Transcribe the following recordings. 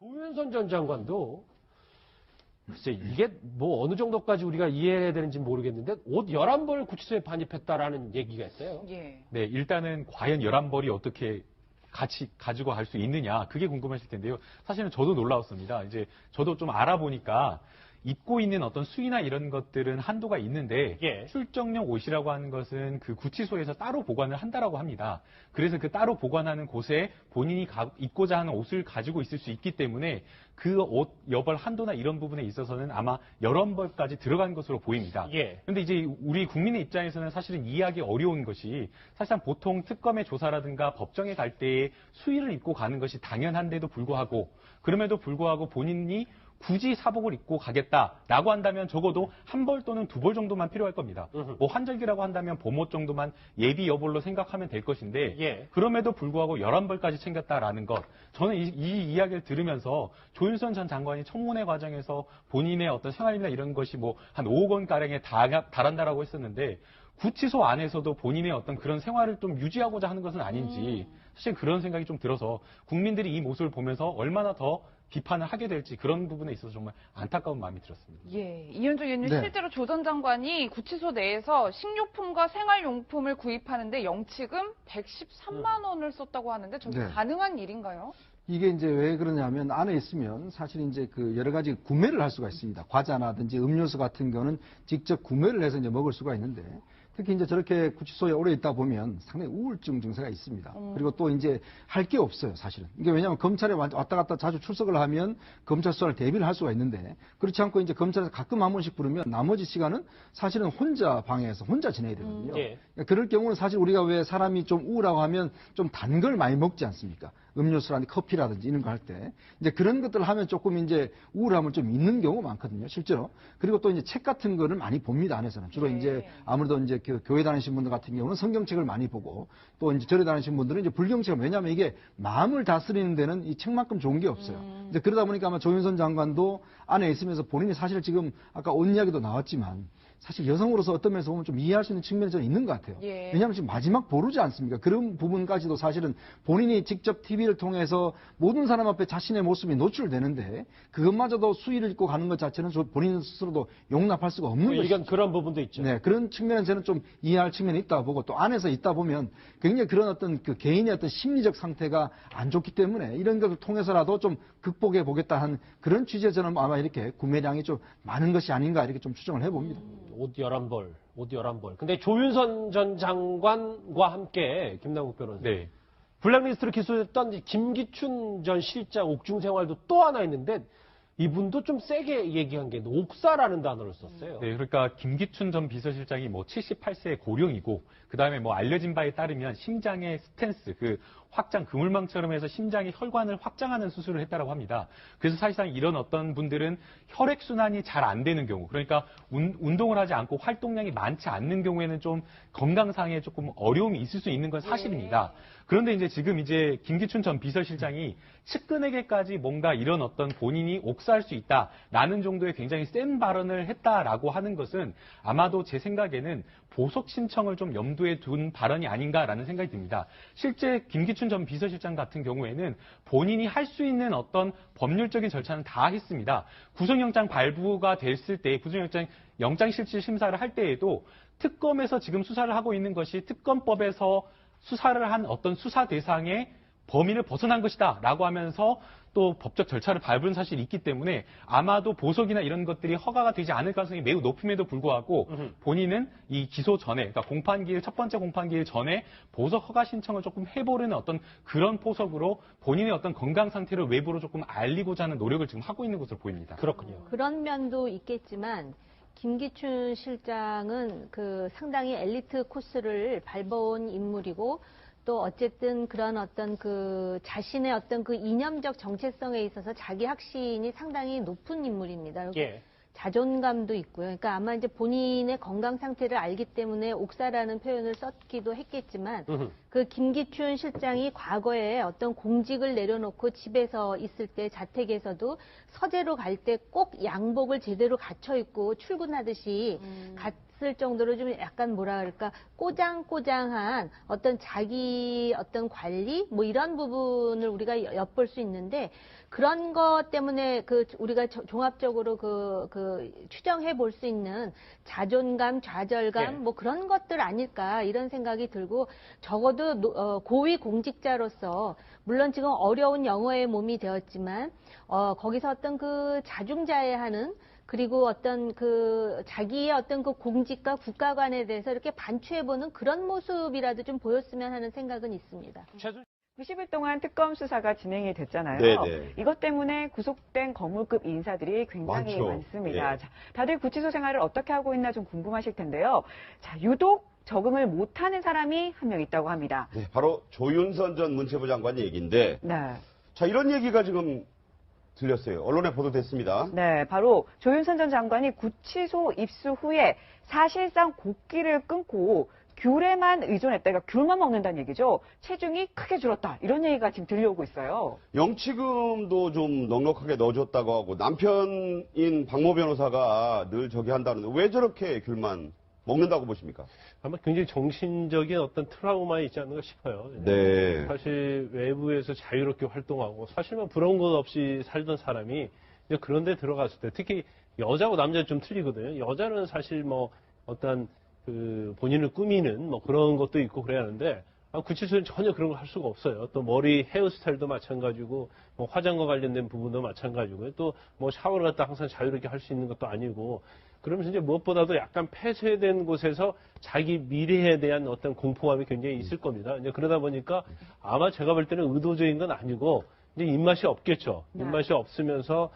조윤선 전 장관도 글쎄 이게 뭐 어느 정도까지 우리가 이해해야 되는지 모르겠는데 옷 11벌 구치소에 반입했다라는 얘기가 있어요. 예. 네, 일단은 과연 11벌이 어떻게 같이 가지고 갈 수 있느냐 그게 궁금하실 텐데요. 사실은 저도 놀라웠습니다. 이제 저도 좀 알아보니까 입고 있는 어떤 수의나 이런 것들은 한도가 있는데 예. 출정용 옷이라고 하는 것은 그 구치소에서 따로 보관을 한다라고 합니다. 그래서 그 따로 보관하는 곳에 본인이 입고자 하는 옷을 가지고 있을 수 있기 때문에 그 옷 여벌 한도나 이런 부분에 있어서는 아마 11벌까지 들어간 것으로 보입니다. 예. 그런데 이제 우리 국민의 입장에서는 사실은 이해하기 어려운 것이 사실상 보통 특검의 조사라든가 법정에 갈 때에 수의를 입고 가는 것이 당연한데도 불구하고 그럼에도 불구하고 본인이 굳이 사복을 입고 가겠다라고 한다면 적어도 1벌 또는 2벌 정도만 필요할 겁니다. 뭐 환절기라고 한다면 봄옷 정도만 예비 여벌로 생각하면 될 것인데 예. 그럼에도 불구하고 11벌까지 챙겼다라는 것. 저는 이 이야기를 들으면서 조윤선 전 장관이 청문회 과정에서 본인의 어떤 생활이나 이런 것이 뭐 한 5억 원가량에 달한다라고 했었는데 구치소 안에서도 본인의 어떤 그런 생활을 좀 유지하고자 하는 것은 아닌지 사실 그런 생각이 좀 들어서 국민들이 이 모습을 보면서 얼마나 더 비판을 하게 될지 그런 부분에 있어서 정말 안타까운 마음이 들었습니다. 예, 이현주 의원님 네. 실제로 조 전 장관이 구치소 내에서 식료품과 생활용품을 구입하는데 영치금 113만 원을 썼다고 하는데 저게 네. 가능한 일인가요? 이게 이제 왜 그러냐면 안에 있으면 사실 이제 그 여러 가지 구매를 할 수가 있습니다. 과자라든지 음료수 같은 거는 직접 구매를 해서 이제 먹을 수가 있는데 특히 이제 저렇게 구치소에 오래 있다 보면 상당히 우울증 증세가 있습니다. 그리고 또 이제 할 게 없어요, 사실은. 이게 왜냐하면 검찰에 왔다 갔다 자주 출석을 하면 검찰 수사를 대비를 할 수가 있는데 그렇지 않고 이제 검찰에서 가끔 한 번씩 부르면 나머지 시간은 사실은 혼자 방에서 혼자 지내야 되거든요. 예. 그러니까 그럴 경우는 사실 우리가 왜 사람이 좀 우울하고 하면 좀 단 걸 많이 먹지 않습니까? 음료수라든지 커피라든지 이런 거 할 때 이제 그런 것들을 하면 조금 이제 우울함을 좀 잊는 경우가 많거든요, 실제로. 그리고 또 이제 책 같은 거를 많이 봅니다, 안에서는. 주로 네. 이제 아무래도 이제 교회 다니신 분들 같은 경우는 성경책을 많이 보고 또 이제 절에 다니신 분들은 이제 불경책을 왜냐하면 이게 마음을 다스리는 데는 이 책만큼 좋은 게 없어요. 이제 그러다 보니까 아마 조윤선 장관도 안에 있으면서 본인이 사실 지금 아까 옷 이야기도 나왔지만 사실 여성으로서 어떤 면에서 보면 좀 이해할 수 있는 측면이 저는 있는 것 같아요. 예. 왜냐하면 지금 마지막 보루지 않습니까? 그런 부분까지도 사실은 본인이 직접 TV를 통해서 모든 사람 앞에 자신의 모습이 노출되는데 그것마저도 수의를 입고 가는 것 자체는 본인 스스로도 용납할 수가 없는 것이죠. 이건 그런 부분도 있죠. 네, 그런 측면은 저는 좀 이해할 측면이 있다고 보고 또 안에서 있다 보면 굉장히 그런 어떤 그 개인의 어떤 심리적 상태가 안 좋기 때문에 이런 것을 통해서라도 좀 극복해 보겠다 한 그런 취지에 저는 아마 이렇게 구매량이 좀 많은 것이 아닌가 이렇게 좀 추정을 해봅니다. 옷 11벌, 옷 11벌. 근데 조윤선 전 장관과 함께 김남국 변호사. 네. 블랙리스트로 기소됐던 김기춘 전 실장 옥중 생활도 또 하나 있는데 이분도 좀 세게 얘기한 게 옥사라는 단어를 썼어요. 네, 그러니까 김기춘 전 비서실장이 뭐 78세의 고령이고 그다음에 뭐 알려진 바에 따르면 심장의 스텐스 그 확장 그물망처럼 해서 심장의 혈관을 확장하는 수술을 했다고 합니다. 그래서 사실상 이런 어떤 분들은 혈액 순환이 잘 안 되는 경우, 그러니까 운동을 하지 않고 활동량이 많지 않는 경우에는 좀 건강상에 조금 어려움이 있을 수 있는 건 사실입니다. 그런데 이제 지금 이제 김기춘 전 비서실장이 측근에게까지 뭔가 이런 어떤 본인이 옥사할 수 있다라는 정도의 굉장히 센 발언을 했다라고 하는 것은 아마도 제 생각에는 보석 신청을 좀 염두에 둔 발언이 아닌가라는 생각이 듭니다. 실제 김기춘 전 비서실장 같은 경우에는 본인이 할 수 있는 어떤 법률적인 절차는 다 했습니다. 구속영장 발부가 됐을 때 영장실질 심사를 할 때에도 특검에서 지금 수사를 하고 있는 것이 특검법에서 수사를 한 어떤 수사 대상의 범위를 벗어난 것이다 라고 하면서 또 법적 절차를 밟은 사실이 있기 때문에 아마도 보석이나 이런 것들이 허가가 되지 않을 가능성이 매우 높음에도 불구하고 본인은 이 기소 전에 그러니까 첫 번째 공판기일 전에 보석 허가 신청을 조금 해보려는 어떤 그런 포석으로 본인의 어떤 건강 상태를 외부로 조금 알리고자 하는 노력을 지금 하고 있는 것으로 보입니다. 그렇군요. 그런 면도 있겠지만 김기춘 실장은 그 상당히 엘리트 코스를 밟아온 인물이고 또 어쨌든 그런 어떤 그 자신의 어떤 그 이념적 정체성에 있어서 자기 확신이 상당히 높은 인물입니다. 예. 자존감도 있고요. 그러니까 아마 이제 본인의 건강 상태를 알기 때문에 옥사라는 표현을 썼기도 했겠지만 그 김기춘 실장이 과거에 어떤 공직을 내려놓고 집에서 있을 때 자택에서도 서재로 갈 때 꼭 양복을 제대로 갖춰 입고 출근하듯이 갔을 정도로 좀 약간 뭐라 그럴까 꼬장꼬장한 어떤 자기 어떤 관리 뭐 이런 부분을 우리가 엿볼 수 있는데 그런 것 때문에 그 우리가 종합적으로 그 추정해 볼 수 있는 자존감, 좌절감 뭐 그런 것들 아닐까 이런 생각이 들고 적어도 고위 공직자로서 물론 지금 어려운 영어의 몸이 되었지만 거기서 어떤 그 자중자애하는 그리고 어떤 그 자기의 어떤 그 공직과 국가관에 대해서 이렇게 반추해보는 그런 모습이라도 좀 보였으면 하는 생각은 있습니다. 90일 동안 특검 수사가 진행이 됐잖아요. 네네. 이것 때문에 구속된 거물급 인사들이 굉장히 많죠. 많습니다. 예. 자, 다들 구치소 생활을 어떻게 하고 있나 좀 궁금하실 텐데요. 자, 유독 적응을 못하는 사람이 한 명 있다고 합니다. 네, 바로 조윤선 전 문체부 장관 얘기인데, 네. 자, 이런 얘기가 지금 들렸어요. 언론에 보도됐습니다. 네, 바로 조윤선 전 장관이 구치소 입수 후에 사실상 곡기를 끊고 귤에만 의존했다. 그러니까 귤만 먹는다는 얘기죠. 체중이 크게 줄었다. 이런 얘기가 지금 들려오고 있어요. 영치금도 좀 넉넉하게 넣어줬다고 하고, 남편인 박모 변호사가 늘 저기 한다는데, 왜 저렇게 귤만 먹는다고 보십니까? 아마 굉장히 정신적인 어떤 트라우마 있지 않는가 싶어요. 네. 사실 외부에서 자유롭게 활동하고 사실만 부러운 것 없이 살던 사람이 이제 그런 데 들어갔을 때 특히 여자하고 남자는 좀 틀리거든요. 여자는 사실 뭐 어떤 그 본인을 꾸미는 뭐 그런 것도 있고 그래야 하는데 구치소는 전혀 그런 걸 할 수가 없어요. 또 머리 헤어스타일도 마찬가지고 뭐 화장과 관련된 부분도 마찬가지고요. 또 뭐 샤워를 갖다 항상 자유롭게 할 수 있는 것도 아니고 그러면서 이제 무엇보다도 약간 폐쇄된 곳에서 자기 미래에 대한 어떤 공포감이 굉장히 있을 겁니다. 이제 그러다 보니까 아마 제가 볼 때는 의도적인 건 아니고 이제 입맛이 없겠죠. 네. 입맛이 없으면서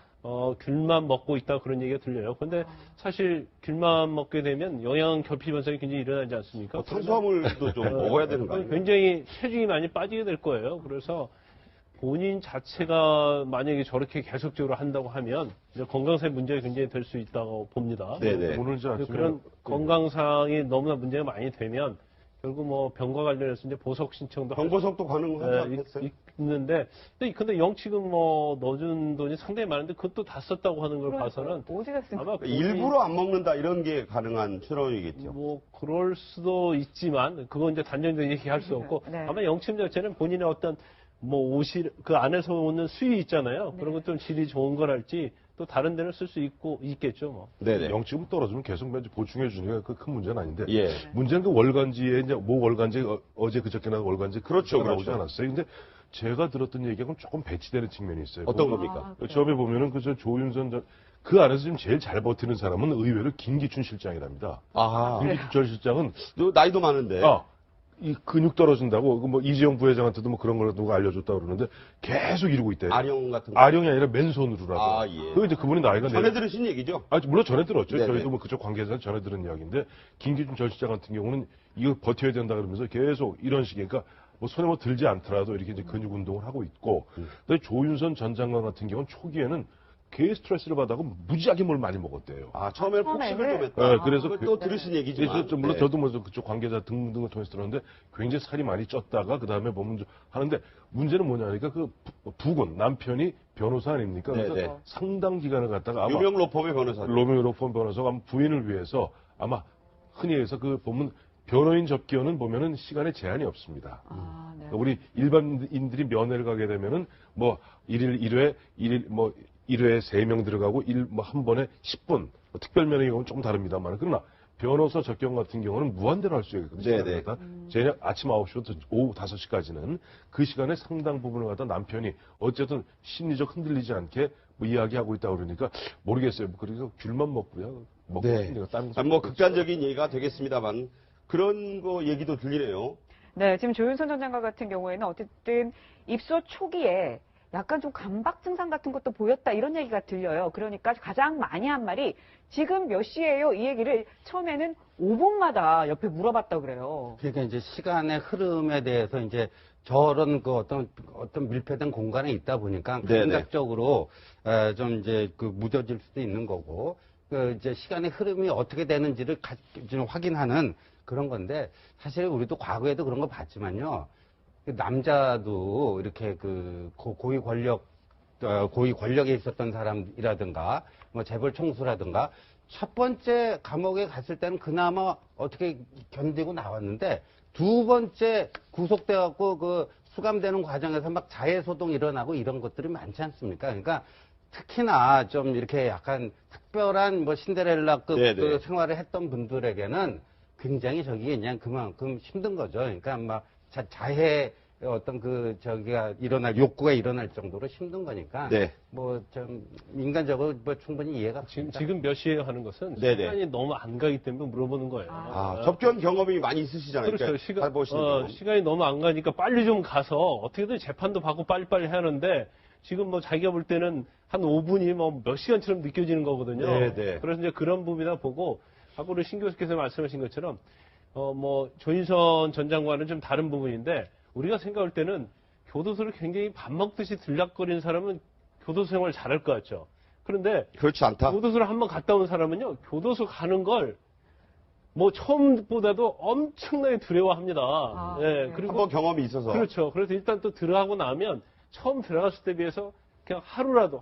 귤만 먹고 있다 그런 얘기가 들려요. 근데 사실 귤만 먹게 되면 영양 결핍 현상이 굉장히 일어나지 않습니까? 탄수화물도 좀 먹어야 되는 거 아니에요? 굉장히 체중이 많이 빠지게 될 거예요. 그래서 본인 자체가 만약에 저렇게 계속적으로 한다고 하면 이제 건강상의 문제가 굉장히 될 수 있다고 봅니다. 네네. 오늘 이제 아침에 그런 건강상이 너무나 문제가 많이 되면 결국 뭐 병과 관련해서 이제 보석 신청도 경보석도 가능하지 않겠어요? 있는데 근데 영치금 뭐 넣어준 돈이 상당히 많은데 그것도 다 썼다고 하는 걸 그러니까요. 봐서는 어디 갔습니까? 아마 일부러 안 먹는다 이런 게 가능한 추론이겠죠. 뭐 그럴 수도 있지만 그건 이제 단정적으로 얘기할 수 없고 네. 아마 영치금 자체는 본인의 어떤 뭐 옷이 그 안에서 오는 수위 있잖아요. 네. 그런 것좀 질이 좋은 거랄지 또 다른 데는 쓸 수 있겠죠 뭐. 네네. 영치금 떨어지면 계속 보충해 주니까 그 큰 문제는 아닌데 예. 문제는 그 월간지에 이제 뭐 월간지 어제 그저께 나온 월간지 그렇죠, 나오지 그렇죠. 않았어요. 근데 제가 들었던 얘기하고는 조금 배치되는 측면이 있어요. 어떤 뭐, 겁니까? 그래요? 처음에 보면은 그 조윤선 그 안에서 지금 제일 잘 버티는 사람은 의외로 김기춘 실장이랍니다. 아, 김기춘 전 실장은 너 나이도 많은데. 이 근육 떨어진다고 뭐 이재용 부회장한테도 뭐 그런 걸 누가 알려줬다 그러는데 계속 이러고 있대요. 아령 같은 거. 아령이 아니라 맨손으로라고. 아, 예. 그 이제 그분이 나이가 전에 들으신 얘기죠? 물론 전에 들었죠. 네네. 저희도 뭐 그쪽 관계자는 전에 들은 이야기인데 김기춘 전 시장 같은 경우는 이거 버텨야 된다 그러면서 계속 이런 식의 그러니까 뭐 손에 뭐 들지 않더라도 이렇게 이제 근육 운동을 하고 있고. 근데 조윤선 전 장관 같은 경우는 초기에는 개 스트레스를 받아고 무지하게 뭘 많이 먹었대요. 아, 처음에는 폭식을 좀 했다. 네, 그래서 또 들으신 얘기지만. 그래서 물론 네. 저도 뭐 그쪽 관계자 등등을 통해서 들었는데 굉장히 살이 많이 쪘다가 그 다음에 보면 하는데 문제는 뭐냐니까 그 부군 남편이 변호사 아닙니까? 그래서 네네. 상당 기간을 갖다가 아마 유명 로펌의 변호사. 로미로폰 변호사가 아마 부인을 위해서 아마 흔히 해서 그 보면 변호인 접견은 보면은 시간에 제한이 없습니다. 아, 네. 그러니까 우리 일반인들이 면회를 가게 되면은 뭐 1회에 3명 들어가고 한 번에 10분. 특별 면회의 경우는 조금 다릅니다만. 그러나 변호사 접견 같은 경우는 무한대로 할 수 있거든요. 네네. 저녁 아침 9시부터 오후 5시까지는 그 시간에 상당 부분을 갖다 남편이 어쨌든 심리적 흔들리지 않게 뭐 이야기하고 있다 그러니까 모르겠어요. 그러니까 귤만 먹고요. 먹고 네. 싶으니까 다른 거 뭐 극단적인 얘기가 되겠습니다만 그런 거 얘기도 들리네요. 네, 지금 조윤선 전 장관 같은 경우에는 어쨌든 입소 초기에 약간 좀 감박 증상 같은 것도 보였다 이런 얘기가 들려요. 그러니까 가장 많이 한 말이 지금 몇 시예요? 이 얘기를 처음에는 5분마다 옆에 물어봤다 그래요. 그러니까 이제 시간의 흐름에 대해서 이제 저런 그 어떤 밀폐된 공간에 있다 보니까 네네. 감각적으로 좀 이제 그 무뎌질 수도 있는 거고 그 이제 시간의 흐름이 어떻게 되는지를 좀 확인하는 그런 건데 사실 우리도 과거에도 그런 거 봤지만요. 남자도 이렇게 그 고위 권력에 있었던 사람이라든가 뭐 재벌 총수라든가 첫 번째 감옥에 갔을 때는 그나마 어떻게 견디고 나왔는데 두 번째 구속돼 갖고 그 수감되는 과정에서 막 자해 소동 일어나고 이런 것들이 많지 않습니까? 그러니까 특히나 좀 이렇게 약간 특별한 뭐 신데렐라급 그 생활을 했던 분들에게는 굉장히 저기 그냥 그만큼 힘든 거죠. 그러니까 막 자해 어떤 욕구가 일어날 정도로 힘든 거니까. 네. 뭐 좀 인간적으로 뭐 충분히 이해가 됩니다. 지금 몇 시에 하는 것은 네네. 시간이 너무 안 가기 때문에 물어보는 거예요. 접견 경험이 많이 있으시잖아요. 그렇죠. 그러니까 시간이 너무 안 가니까 빨리 좀 가서 어떻게든 재판도 받고 빨리빨리 하는데 지금 뭐 자기가 볼 때는 한 5분이 뭐 몇 시간처럼 느껴지는 거거든요. 네네. 그래서 이제 그런 부분이다 보고 아까 우리 신 교수께서 말씀하신 것처럼 뭐 조인선 전 장관은 좀 다른 부분인데 우리가 생각할 때는 교도소를 굉장히 밥 먹듯이 들락거리는 사람은 교도소 생활 잘할 것 같죠. 그런데 그렇지 않다. 교도소를 한번 갔다 온 사람은요, 교도소 가는 걸 뭐 처음보다도 엄청나게 두려워합니다. 예, 그리고 한번 경험이 있어서. 그렇죠. 그래서 일단 또 들어가고 나면 처음 들어갔을 때 비해서 그냥 하루라도